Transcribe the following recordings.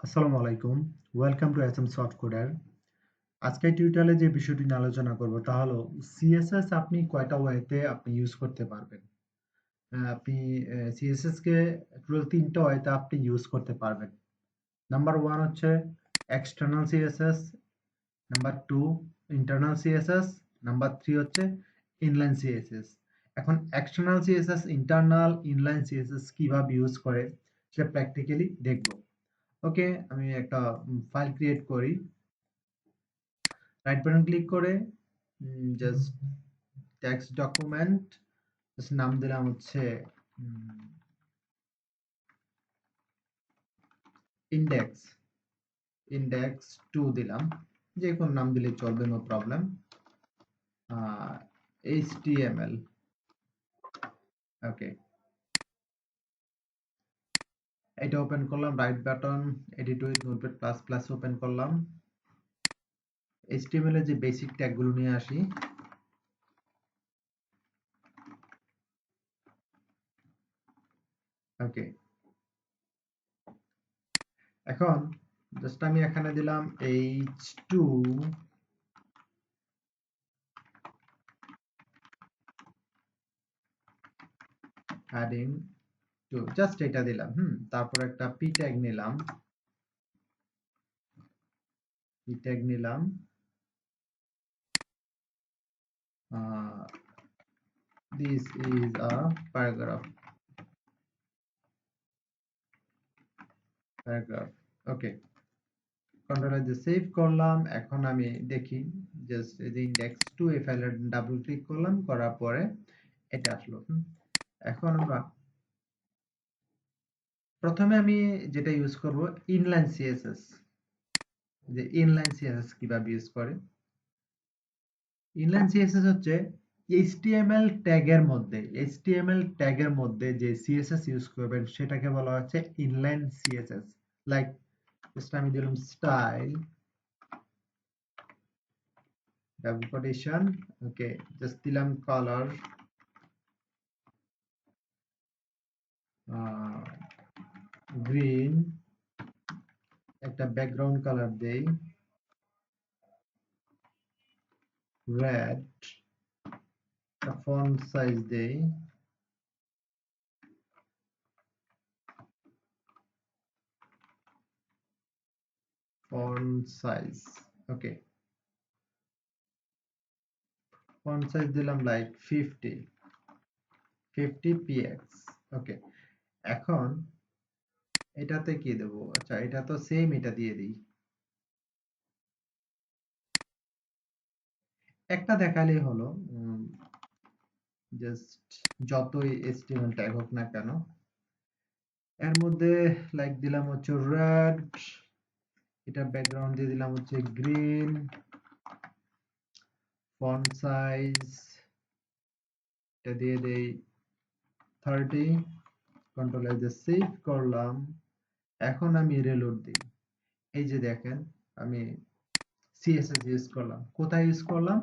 আসসালামু আলাইকুম। Welcome to SM soft coder. আজকের টিউটোরিয়ালে যে বিষয়টি নিয়ে আলোচনা করব তা হলো সিএসএস আপনি কয়টা ওয়েতে আপনি ইউজ করতে পারবেন। আপনি সিএসএস কে টোটাল ৩ টা ওয়েতে আপনি ইউজ করতে পারবেন। নাম্বার 1 হচ্ছে external CSS, number 2 internal CSS, number 3 হচ্ছে ইনলাইন সিএসএস। এখন external CSS, internal, inline CSS কিভাবে ইউজ করে সেটা প্র্যাকটিক্যালি দেখব। ওকে, আমি একটা ফাইল ক্রিয়েট করি। রাইট বাটন ক্লিক করে জাস্ট টেক্সট ডকুমেন্ট, জাস্ট নাম দিলাম হচ্ছে ইন্ডেক্স ইন্ডেক্স 2 দিলাম। যে কোনো নাম দিলে চলবে, নো প্রবলেম। HTML। ওকে, এটা ওপেন করলাম। Right button, edit with notepad plus plus open করলাম। HTML এর যে বেসিক ট্যাগগুলো নিয়ে আসি। ওকে, এখন জাস্ট আমি এখানে দিলাম H2 adding to, জাস্ট এটা দিলাম। তারপর একটা p ট্যাগ নিলাম। This is a paragraph। Okay, control দিয়ে সেভ করলাম। এখন আমি দেখি, জাস্ট এই যে ইন্ডেক্স 2 এই ফাইলে ডাবল ক্লিক করলাম, করার পরে এটা আসলো। এখন আমরা প্রথমে আমি যেটা ইউজ করব ইনলাইন সিএসএস। যে ইনলাইন সিএসএস কিভাবে ইউজ করে। ইনলাইন সিএসএস হচ্ছে এইচটিএমএল ট্যাগের মধ্যে যে সিএসএস ইউজ করবেন সেটাকে বলা হচ্ছে ইনলাইন সিএসএস। লাইক জাস্ট আমি দিলাম স্টাইল ডাবল কোটেশন। ওকে, জাস্ট দিলাম কালার গ্রিন, একটা ব্যাকগ্রাউন্ড কালার দেই রেড, একটা ফন্ট সাইজ দেই ফন্ট সাইজ। ওকে, ফন্ট সাইজ দিলাম লাইক 50 px। ওকে, এখন এটাতে কি দেব? আচ্ছা, এটা তো সেম, এটা দিয়ে দিই। একটা দেখালেই হলো। জাস্ট যতই HTML ট্যাগ হোক না কেন, এর মধ্যে লাইক দিলাম হচ্ছে রেড, এটা ব্যাকগ্রাউন্ড দিয়ে দিলাম হচ্ছে গ্রিন, ফন্ট সাইজ এটা দিয়ে দেই 30। কন্ট্রোল এ দিয়ে সেভ করলাম। এখন আমি রিলোড দিই। এই যে দেখেন, আমি সিএসএস ইউজ করলাম। কোথায় ইউজ করলাম?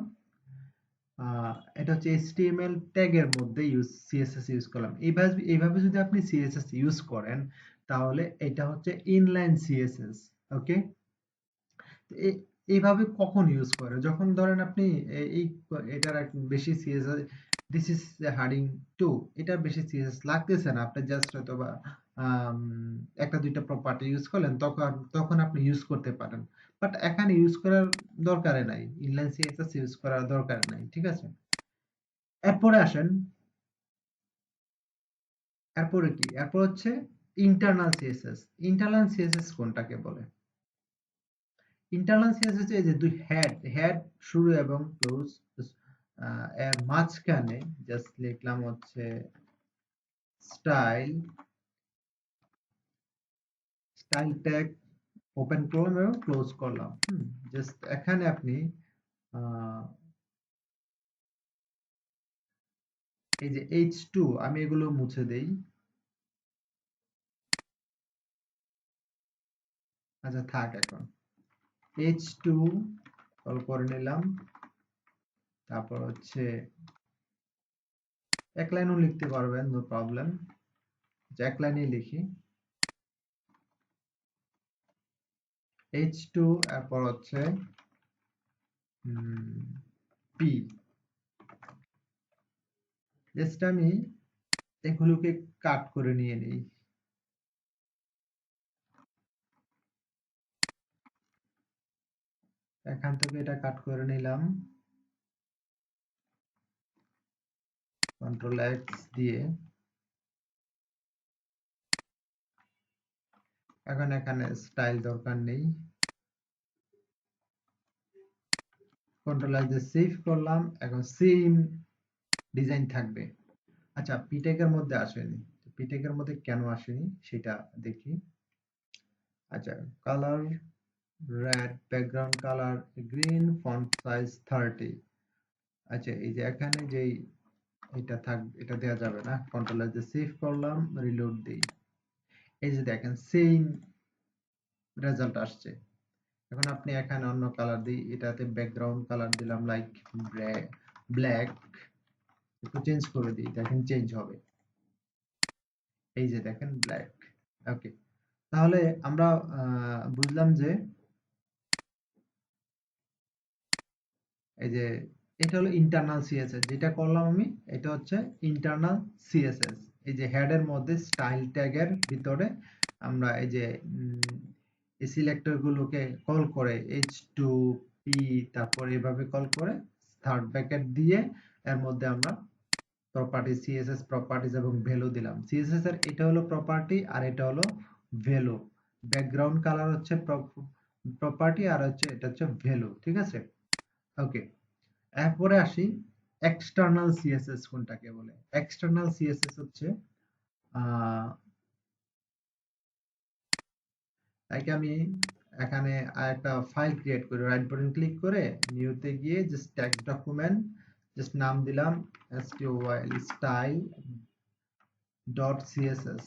এটা হচ্ছে HTML ট্যাগের মধ্যে সিএসএস ইউজ করলাম। এইভাবে যদি আপনি সিএসএস ইউজ করেন তাহলে এটা হচ্ছে ইনলাইন সিএসএস। ওকে, এইভাবে কখন ইউজ করে? যখন ধরেন আপনি এই এটার বেশি সিএসএস, দিস ইজ হার্ডিং টু, এটা বেশি সিএসএস লাগতেছে না, আপনি জাস্ট হয়তোবা আম, একটা দুইটা প্রপার্টি ইউজ করলেন, তখন তখন আপনি ইউজ করতে পারেন। বাট এখানে ইউজ করার দরকারে নাই, ইনলাইন সিএসএস ইউজ করার দরকার নাই। ঠিক আছে, এরপরে আসেন। এরপরে কি? এরপর হচ্ছে ইন্টারনাল সিএসএস। ইন্টারনাল সিএসএস কোনটাকে বলে? ইন্টারনাল সিএসএস এই যে দুই হেড শুরু এবং ক্লোজ, এর মাঝখানে জাস্ট লিখলাম হচ্ছে স্টাইল স্টাইল ট্যাগ ওপেন করলাম এবং ক্লোজ করলাম। জাস্ট এখানে আপনি আহ, এই যে H2, আমি এগুলো মুছে দেই। আচ্ছা থাক, এখন H2 কল করে নিলাম। তারপর হচ্ছে এক লাইনও লিখতে পারবেন, নো প্রবলেম। এক লাইনেই লিখি। H2 এরপর হচ্ছে P। জাস্ট আমি এগুলোকে কাট করে নিয়ে নেই। এখান থেকে এটা কাট করে নিলাম কন্ট্রোল এক্স দিয়ে। এখন এখানে স্টাইল দরকার নেই, কন্ট্রোল এক্স দিয়ে সেভ করলাম। এখন সেম ডিজাইন থাকবে। আচ্ছা, পিটেকের মধ্যে আসেনি, পিটেকের মধ্যে কেন আসেনি সেটা দেখি। আচ্ছা, colour red, background colour green, font size 30। আচ্ছা, এই যে এখানে যেই এটা থাকবে এটা দেওয়া যাবে না। কন্ট্রোল এস দিয়ে সেভ করলাম, রিলোড দেই। এই যে দেখেন সেম রেজাল্ট আসছে। এখন আপনি এখানে অন্য কালার দিই, এটাতে ব্যাকগ্রাউন্ড কালার দিলাম লাইক ব্ল্যাক, একটু চেঞ্জ করে দিই, দেখেন চেঞ্জ হবে। এই যে দেখেন ব্ল্যাক। ওকে, তাহলে আমরা বুঝলাম যে এই যে এটা হলো ইন্টারনাল সিএসএস যেটা করলাম আমি, এটা হচ্ছে ইন্টারনাল সিএসএস। এই যে হেডের মধ্যে স্টাইল ট্যাগের ভিতরে আমরা এই যে এই সিলেক্টর গুলোকে কল করে H2 P, তারপর এভাবে কল করে থার্ড ব্র্যাকেট দিয়ে এর মধ্যে আমরা প্রপার্টি সিএসএস প্রপার্টিজ এবং ভ্যালু দিলাম। সিএসএস এর এটা হলো প্রপার্টি আর এটা হলো ভ্যালু। ব্যাকগ্রাউন্ড কালার হচ্ছে প্রপার্টি আর হচ্ছে এটা হচ্ছে ভ্যালু। ঠিক আছে, ওকে। এরপরে আসি এক্সটার্নাল সিএসএস কোনটাকে বলে। এক্সটার্নাল সিএসএস হচ্ছে লাইক আমি এখানে একটা ফাইল ক্রিয়েট করি, রাইট বাটন ক্লিক করে নিউতে গিয়ে জাস্ট টেক্সট ডকুমেন্ট, জাস্ট নাম দিলাম style ডট সিএসএস।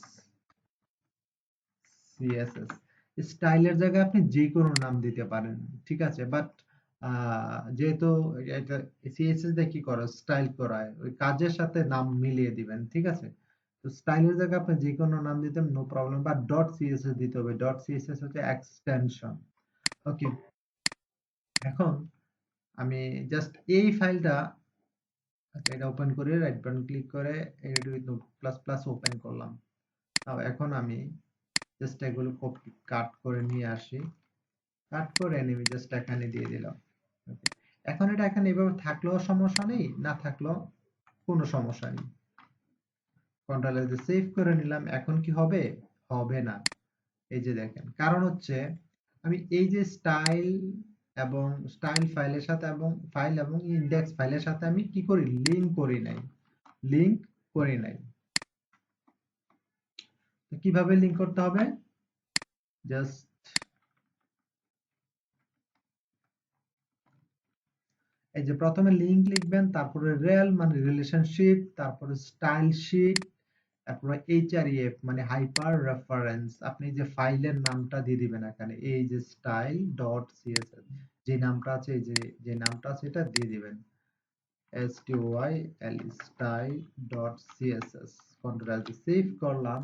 সিএসএস স্টাইলের জায়গায় আপনি যে কোনো নাম দিতে পারেন, ঠিক আছে। বাট যেহেতু এটা সিএসএস দিয়ে কি করো, স্টাইল করায়, ওই কাজের সাথে নাম মিলিয়ে দিবেন, ঠিক আছে। তো স্টাইলের জায়গায় আপনি যে কোনো নাম দিতেন, no problem. But dot CSS দিতে হবে। ডট সিএসএস হচ্ছে এক্সটেনশন। ওকে, এখন আমি জাস্ট এই ফাইলটা, আচ্ছা এটা ওপেন করে রাইট বাটন ক্লিক করে edit with note plus plus open করলাম। এখন আমি জাস্ট এগুলো কপি কাট করে নিয়ে আসি, কাট করে আমি জাস্ট এখানে দিয়ে দিলাম। ওকে, এখন এটা এখানে এভাবে থাকলেও সমস্যা নেই, না থাকলেও কোনো সমস্যা নেই। কন্ট্রোল এস দিয়ে সেভ করে নিলাম। এখন কি হবে? হবে না। এই যে দেখেন, কারণ হচ্ছে আমি এই যে স্টাইল এবং স্টাইল ফাইলের সাথে এবং ফাইল এবং ইন্ডেক্স ফাইলের সাথে আমি কি করি, লিংক করি নাই, লিংক করি নাই। তো কিভাবে লিংক করতে হবে? জাস্ট এই যে প্রথমে লিংক লিখবেন, তারপরে রেল মানে রিলেশনশিপ, তারপরে স্টাইল শিট, তারপরে এইচআরইএফ মানে হাইপার রেফারেন্স। আপনি যে ফাইলের নামটা দিয়ে দিবেন এখানে, এই যে স্টাইল ডট সিএসএস যে নামটা আছে, এই যে নামটা আছে এটা দিয়ে দিবেন, STYL style dot CSS. Control save করলাম।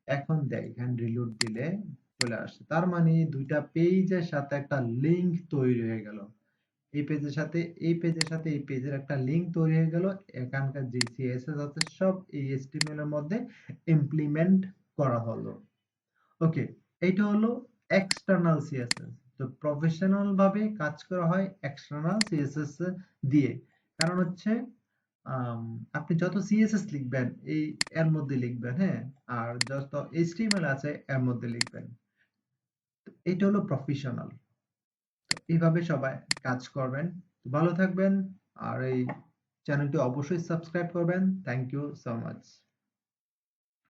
এখন দেখেন রিলোড দিলে চলে আসছে, তার মানে দুইটা পেজের সাথে একটা লিংক তৈরি হয়ে গেল। এই পেজের সাথে এই পেজের সাথে এই পেজের একটা লিংক তৈরি হয়ে গেল। এখানকার যে সিএসএস আছে সব এই HTML এর মধ্যে ইমপ্লিমেন্ট করা হলো। ওকে, এইটা হলো এক্সটার্নাল সিএসএস। তো প্রফেশনাল ভাবে কাজ করা হয় এক্সটার্নাল সিএসএস দিয়ে। কারণ হচ্ছে আপনি যত সিএসএস লিখবেন এই এর মধ্যে লিখবেন, হ্যাঁ, আর যত HTML আছে এর মধ্যে লিখবেন। তো এটা হলো প্রফেশনাল। তো এইভাবে সবাই কাজ করবেন। তো ভালো থাকবেন, আর এই চ্যানেলটি অবশ্যই সাবস্ক্রাইব করবেন। Thank you so much.